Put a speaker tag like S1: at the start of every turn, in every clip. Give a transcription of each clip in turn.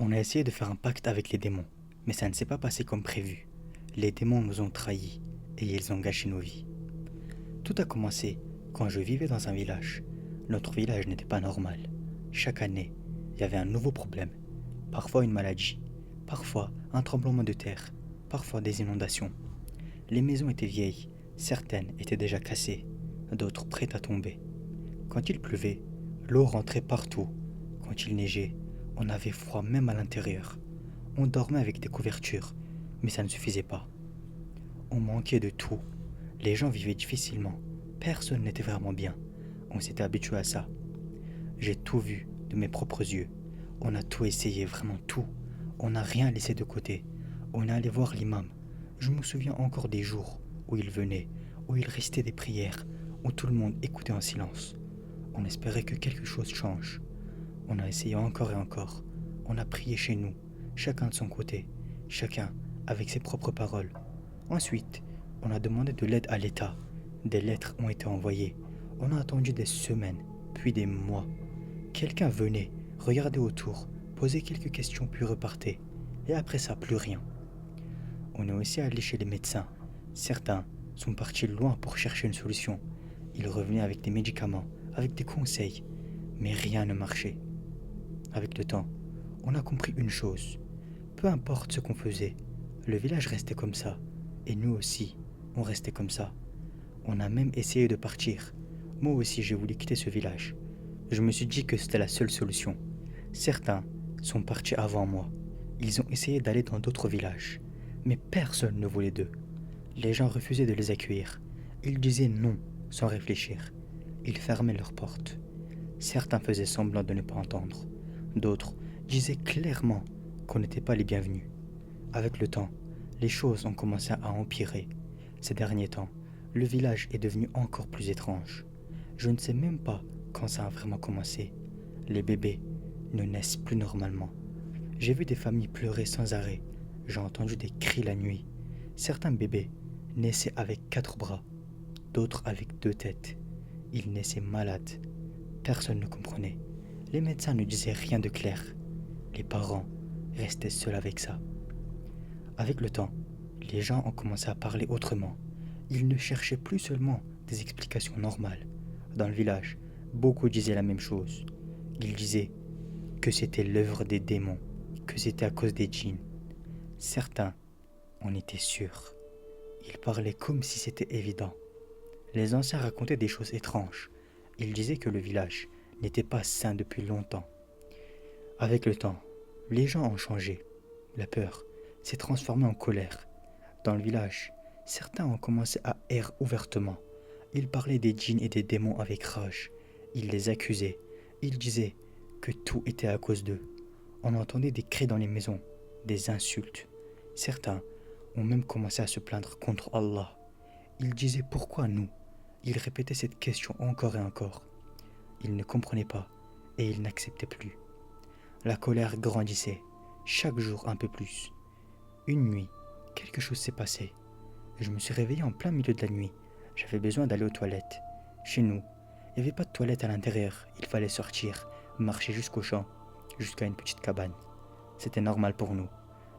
S1: On a essayé de faire un pacte avec les démons, mais ça ne s'est pas passé comme prévu. Les démons nous ont trahis et ils ont gâché nos vies. Tout a commencé quand je vivais dans un village. Notre village n'était pas normal. Chaque année, il y avait un nouveau problème. Parfois une maladie, parfois un tremblement de terre, parfois des inondations. Les maisons étaient vieilles, certaines étaient déjà cassées, d'autres prêtes à tomber. Quand il pleuvait, l'eau rentrait partout. Quand il neigeait, on avait froid même à l'intérieur. On dormait avec des couvertures, mais ça ne suffisait pas. On manquait de tout. Les gens vivaient difficilement. Personne n'était vraiment bien. On s'était habitué à ça. J'ai tout vu de mes propres yeux. On a tout essayé, vraiment tout. On n'a rien laissé de côté. On est allé voir l'imam. Je me souviens encore des jours où il venait, où il restait des prières, où tout le monde écoutait en silence. On espérait que quelque chose change. On a essayé encore et encore. On a prié chez nous, chacun de son côté, chacun avec ses propres paroles. Ensuite, on a demandé de l'aide à l'État. Des lettres ont été envoyées. On a attendu des semaines, puis des mois. Quelqu'un venait, regardait autour, posait quelques questions puis repartait. Et après ça, plus rien. On est aussi allé chez les médecins. Certains sont partis loin pour chercher une solution. Ils revenaient avec des médicaments, avec des conseils, mais rien ne marchait. Avec le temps, on a compris une chose. Peu importe ce qu'on faisait, le village restait comme ça, et nous aussi, on restait comme ça. On a même essayé de partir. Moi aussi, j'ai voulu quitter ce village. Je me suis dit que c'était la seule solution. Certains sont partis avant moi. Ils ont essayé d'aller dans d'autres villages, mais personne ne voulait d'eux. Les gens refusaient de les accueillir. Ils disaient non sans réfléchir. Ils fermaient leurs portes. Certains faisaient semblant de ne pas entendre. D'autres disaient clairement qu'on n'était pas les bienvenus. Avec le temps, les choses ont commencé à empirer. Ces derniers temps, le village est devenu encore plus étrange. Je ne sais même pas quand ça a vraiment commencé. Les bébés ne naissent plus normalement. J'ai vu des familles pleurer sans arrêt. J'ai entendu des cris la nuit. Certains bébés naissaient avec 4 bras, d'autres avec 2 têtes. Ils naissaient malades. Personne ne comprenait. Les médecins ne disaient rien de clair. Les parents restaient seuls avec ça. Avec le temps, les gens ont commencé à parler autrement. Ils ne cherchaient plus seulement des explications normales. Dans le village, beaucoup disaient la même chose. Ils disaient que c'était l'œuvre des démons, que c'était à cause des djinns. Certains en étaient sûrs. Ils parlaient comme si c'était évident. Les anciens racontaient des choses étranges. Ils disaient que le village n'était pas sain depuis longtemps. Avec le temps, les gens ont changé. La peur s'est transformée en colère. Dans le village, certains ont commencé à errer ouvertement. Ils parlaient des djinns et des démons avec rage. Ils les accusaient. Ils disaient que tout était à cause d'eux. On entendait des cris dans les maisons, des insultes. Certains ont même commencé à se plaindre contre Allah. Ils disaient pourquoi nous. Ils répétaient cette question encore et encore. Ils ne comprenaient pas et ils n'acceptaient plus. La colère grandissait, chaque jour un peu plus. Une nuit, quelque chose s'est passé. Je me suis réveillé en plein milieu de la nuit. J'avais besoin d'aller aux toilettes. Chez nous, il n'y avait pas de toilette à l'intérieur. Il fallait sortir, marcher jusqu'au champ, jusqu'à une petite cabane. C'était normal pour nous.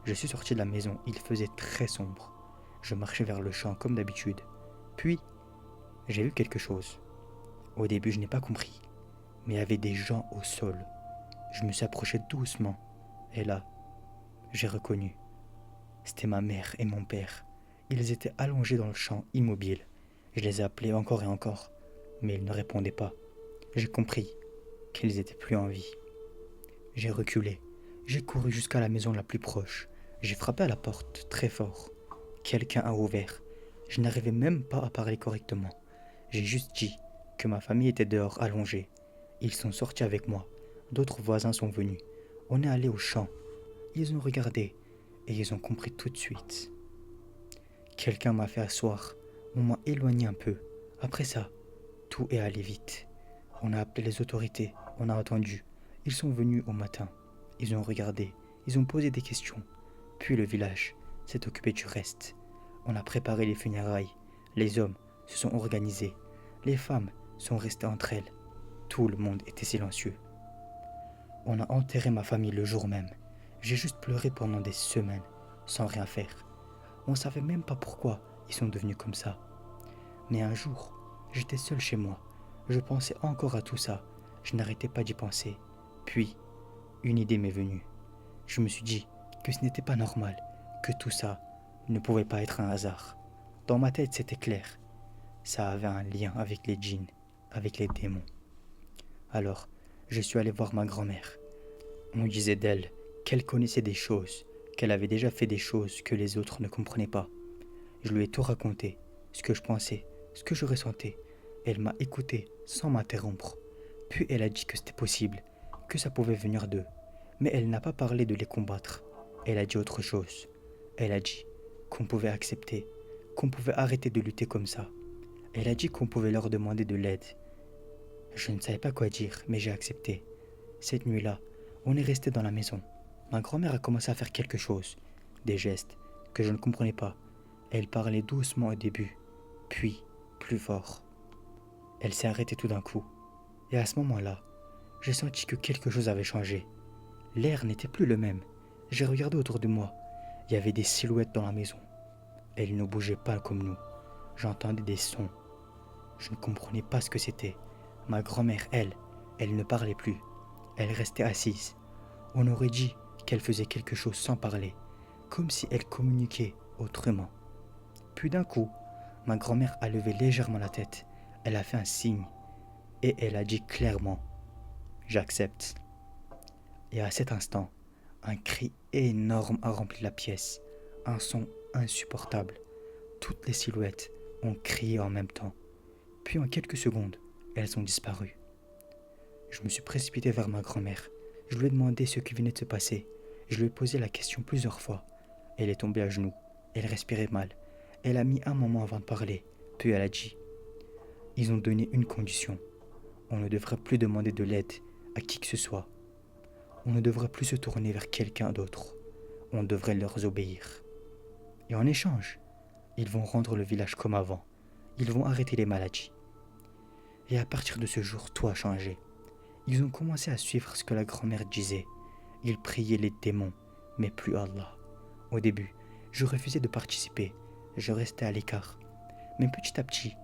S1: Je suis sorti de la maison, il faisait très sombre. Je marchais vers le champ comme d'habitude. Puis, j'ai vu quelque chose. Au début, je n'ai pas compris. Mais il y avait des gens au sol. Je me suis approché doucement. Et là, j'ai reconnu. C'était ma mère et mon père. Ils étaient allongés dans le champ, immobiles. Je les ai appelés encore et encore, mais ils ne répondaient pas. J'ai compris qu'ils étaient plus en vie. J'ai reculé. J'ai couru jusqu'à la maison la plus proche. J'ai frappé à la porte très fort. Quelqu'un a ouvert. Je n'arrivais même pas à parler correctement. J'ai juste dit que ma famille était dehors allongée. Ils sont sortis avec moi. D'autres voisins sont venus. On est allé au champ. Ils ont regardé et ils ont compris tout de suite. Quelqu'un m'a fait asseoir. On m'a éloigné un peu. Après ça, tout est allé vite. On a appelé les autorités. On a attendu. Ils sont venus au matin. Ils ont regardé. Ils ont posé des questions. Puis le village s'est occupé du reste. On a préparé les funérailles. Les hommes se sont organisés. Les femmes sont restées entre elles. Tout le monde était silencieux. On a enterré ma famille le jour même. J'ai juste pleuré pendant des semaines, sans rien faire. On savait même pas pourquoi ils sont devenus comme ça. Mais un jour, j'étais seul chez moi. Je pensais encore à tout ça. Je n'arrêtais pas d'y penser. Puis, une idée m'est venue. Je me suis dit que ce n'était pas normal, que tout ça ne pouvait pas être un hasard. Dans ma tête, c'était clair. Ça avait un lien avec les djinns, avec les démons. Alors, je suis allé voir ma grand-mère. On disait d'elle qu'elle connaissait des choses, qu'elle avait déjà fait des choses que les autres ne comprenaient pas. Je lui ai tout raconté, ce que je pensais, ce que je ressentais. Elle m'a écouté sans m'interrompre. Puis elle a dit que c'était possible, que ça pouvait venir d'eux. Mais elle n'a pas parlé de les combattre. Elle a dit autre chose. Elle a dit qu'on pouvait accepter, qu'on pouvait arrêter de lutter comme ça. Elle a dit qu'on pouvait leur demander de l'aide. Je ne savais pas quoi dire, mais j'ai accepté. Cette nuit-là, on est resté dans la maison. Ma grand-mère a commencé à faire quelque chose, des gestes que je ne comprenais pas. Elle parlait doucement au début, puis plus fort. Elle s'est arrêtée tout d'un coup. Et à ce moment-là, j'ai senti que quelque chose avait changé. L'air n'était plus le même. J'ai regardé autour de moi. Il y avait des silhouettes dans la maison. Elles ne bougeaient pas comme nous. J'entendais des sons. Je ne comprenais pas ce que c'était. Ma grand-mère, elle ne parlait plus. Elle restait assise. On aurait dit qu'elle faisait quelque chose sans parler, comme si elle communiquait autrement. Puis d'un coup, ma grand-mère a levé légèrement la tête. Elle a fait un signe et elle a dit clairement « J'accepte ». Et à cet instant, un cri énorme a rempli la pièce, un son insupportable. Toutes les silhouettes ont crié en même temps. Puis en quelques secondes, elles ont disparu. Je me suis précipité vers ma grand-mère. Je lui ai demandé ce qui venait de se passer. Je lui ai posé la question plusieurs fois. Elle est tombée à genoux. Elle respirait mal. Elle a mis un moment avant de parler. Puis elle a dit « Ils ont donné une condition. On ne devrait plus demander de l'aide à qui que ce soit. On ne devrait plus se tourner vers quelqu'un d'autre. On devrait leur obéir. Et en échange, ils vont rendre le village comme avant. Ils vont arrêter les maladies. » Et à partir de ce jour, tout a changé. Ils ont commencé à suivre ce que la grand-mère disait. Ils priaient les démons, mais plus Allah. Au début, je refusais de participer. Je restais à l'écart. Mais petit à petit,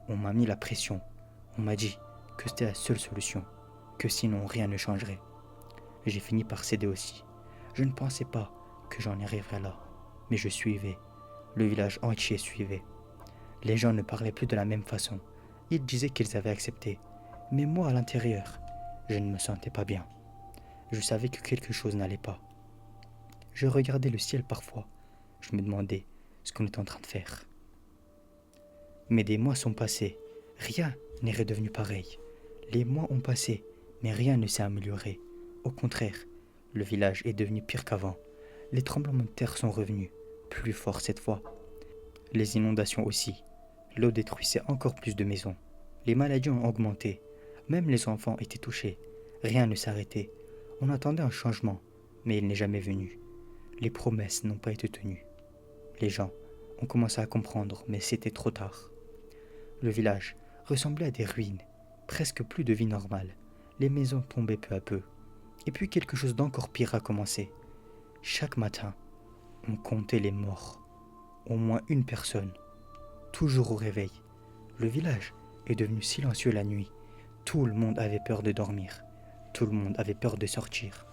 S1: on m'a mis la pression. On m'a dit que c'était la seule solution, que sinon rien ne changerait. J'ai fini par céder aussi. Je ne pensais pas que j'en arriverais là, mais je suivais. Le village entier suivait. Les gens ne parlaient plus de la même façon. Ils disaient qu'ils avaient accepté. Mais moi, à l'intérieur, je ne me sentais pas bien. Je savais que quelque chose n'allait pas. Je regardais le ciel parfois. Je me demandais ce qu'on était en train de faire. Mais des mois sont passés. Rien n'est redevenu pareil. Les mois ont passé, mais rien ne s'est amélioré. Au contraire, le village est devenu pire qu'avant. Les tremblements de terre sont revenus, plus forts cette fois. Les inondations aussi. L'eau détruisait encore plus de maisons. Les maladies ont augmenté. Même les enfants étaient touchés. Rien ne s'arrêtait. On attendait un changement, mais il n'est jamais venu. Les promesses n'ont pas été tenues. Les gens ont commencé à comprendre, mais c'était trop tard. Le village ressemblait à des ruines, presque plus de vie normale. Les maisons tombaient peu à peu. Et puis quelque chose d'encore pire a commencé. Chaque matin, on comptait les morts. Au moins une personne. Toujours au réveil. Le village est devenu silencieux la nuit. Tout le monde avait peur de dormir. Tout le monde avait peur de sortir.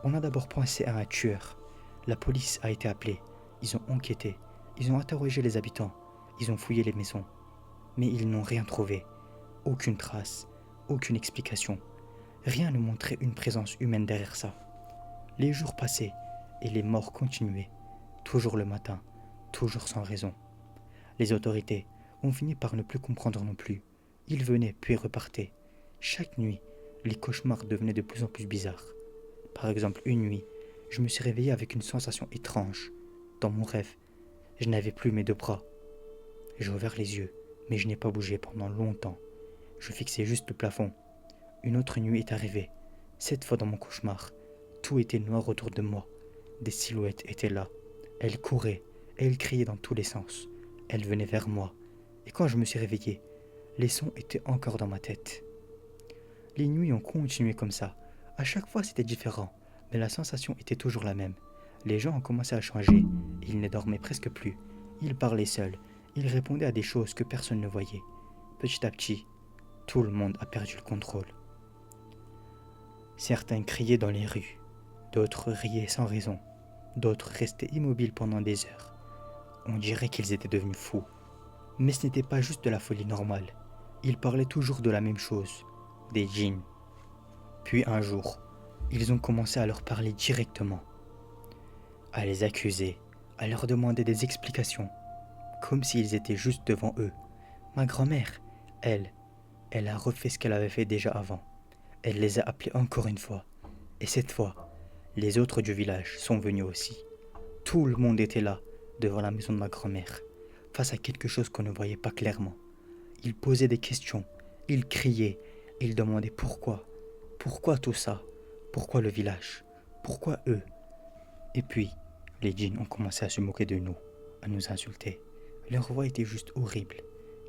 S1: On a d'abord pensé à un tueur. La police a été appelée. Ils ont enquêté. Ils ont interrogé les habitants. Ils ont fouillé les maisons. Mais ils n'ont rien trouvé. Aucune trace. Aucune explication. Rien ne montrait une présence humaine derrière ça. Les jours passaient et les morts continuaient. Toujours le matin. Toujours sans raison. Les autorités ont fini par ne plus comprendre non plus. Ils venaient puis repartaient. Chaque nuit, les cauchemars devenaient de plus en plus bizarres. Par exemple, une nuit, je me suis réveillé avec une sensation étrange. Dans mon rêve, je n'avais plus mes deux bras. J'ai ouvert les yeux, mais je n'ai pas bougé pendant longtemps. Je fixais juste le plafond. Une autre nuit est arrivée. Cette fois dans mon cauchemar, tout était noir autour de moi. Des silhouettes étaient là. Elles couraient et elles criaient dans tous les sens. Elles venaient vers moi. Et quand je me suis réveillé, les sons étaient encore dans ma tête. Les nuits ont continué comme ça. À chaque fois, c'était différent. Mais la sensation était toujours la même. Les gens ont commencé à changer. Ils ne dormaient presque plus. Ils parlaient seuls. Ils répondaient à des choses que personne ne voyait. Petit à petit, tout le monde a perdu le contrôle. Certains criaient dans les rues. D'autres riaient sans raison. D'autres restaient immobiles pendant des heures. On dirait qu'ils étaient devenus fous. Mais ce n'était pas juste de la folie normale. Ils parlaient toujours de la même chose, des djinns. Puis un jour, ils ont commencé à leur parler directement, à les accuser, à leur demander des explications, comme s'ils étaient juste devant eux. Ma grand-mère, elle a refait ce qu'elle avait fait déjà avant. Elle les a appelés encore une fois. Et cette fois, les autres du village sont venus aussi. Tout le monde était là, devant la maison de ma grand-mère, face à quelque chose qu'on ne voyait pas clairement. Ils posaient des questions, ils criaient, ils demandaient pourquoi. Pourquoi tout ça? Pourquoi le village? Pourquoi eux? Et puis, les djinns ont commencé à se moquer de nous, à nous insulter. Leur voix était juste horrible.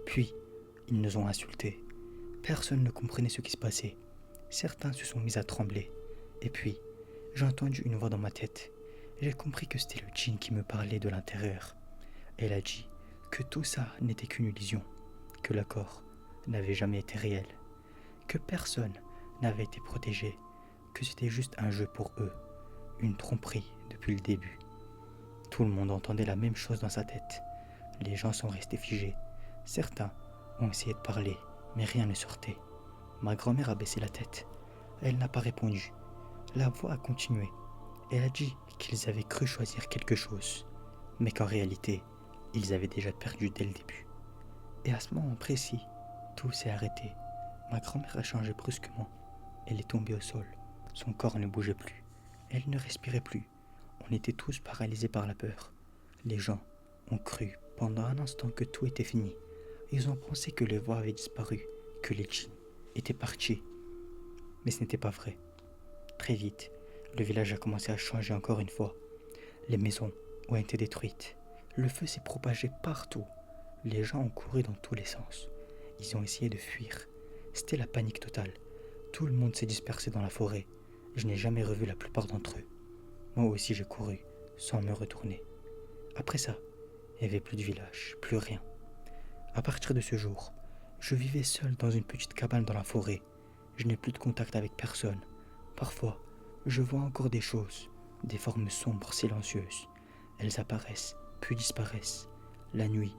S1: Puis, ils nous ont insultés. Personne ne comprenait ce qui se passait. Certains se sont mis à trembler. Et puis, j'ai entendu une voix dans ma tête. J'ai compris que c'était le djinn qui me parlait de l'intérieur. Elle a dit que tout ça n'était qu'une illusion, que l'accord n'avait jamais été réel, que personne n'avait été protégé, que c'était juste un jeu pour eux, une tromperie depuis le début. Tout le monde entendait la même chose dans sa tête. Les gens sont restés figés. Certains ont essayé de parler, mais rien ne sortait. Ma grand-mère a baissé la tête. Elle n'a pas répondu. La voix a continué. Elle a dit qu'ils avaient cru choisir quelque chose, mais qu'en réalité, ils avaient déjà perdu dès le début. Et à ce moment précis, tout s'est arrêté. Ma grand-mère a changé brusquement. Elle est tombée au sol. Son corps ne bougeait plus. Elle ne respirait plus. On était tous paralysés par la peur. Les gens ont cru pendant un instant que tout était fini. Ils ont pensé que les voix avaient disparu, que les djinns étaient partis. Mais ce n'était pas vrai. Très vite, le village a commencé à changer encore une fois. Les maisons ont été détruites. Le feu s'est propagé partout. Les gens ont couru dans tous les sens. Ils ont essayé de fuir. C'était la panique totale. Tout le monde s'est dispersé dans la forêt. Je n'ai jamais revu la plupart d'entre eux. Moi aussi j'ai couru, sans me retourner. Après ça, il n'y avait plus de village, plus rien. À partir de ce jour, je vivais seul dans une petite cabane dans la forêt. Je n'ai plus de contact avec personne. Parfois, je vois encore des choses, des formes sombres, silencieuses. Elles apparaissent, puis disparaissent. La nuit,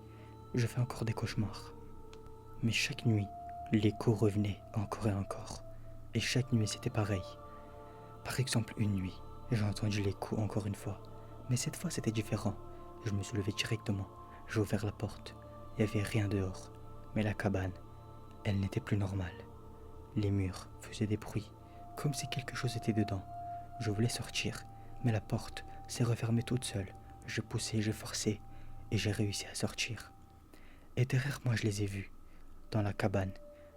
S1: je fais encore des cauchemars. Mais chaque nuit, l'écho revenait encore et encore. Et chaque nuit, c'était pareil. Par exemple, une nuit, j'ai entendu l'écho encore une fois. Mais cette fois, c'était différent. Je me suis levé directement. J'ai ouvert la porte. Il n'y avait rien dehors. Mais la cabane, elle n'était plus normale. Les murs faisaient des bruits, comme si quelque chose était dedans. Je voulais sortir, mais la porte s'est refermée toute seule. Je poussais, je forçais, et j'ai réussi à sortir. Et derrière moi, je les ai vus. Dans la cabane,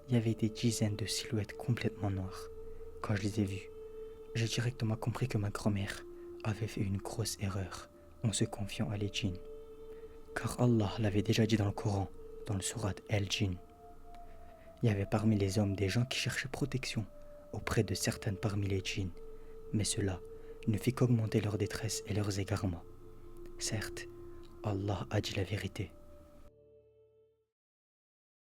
S1: il y avait des dizaines de silhouettes complètement noires. Quand je les ai vus, j'ai directement compris que ma grand-mère avait fait une grosse erreur en se confiant à les djinns. Car Allah l'avait déjà dit dans le Coran, dans le sourate El-Jinn. Il y avait parmi les hommes des gens qui cherchaient protection auprès de certaines parmi les djinns, mais cela ne fit qu'augmenter leur détresse et leurs égarements. Certes, Allah a dit la vérité,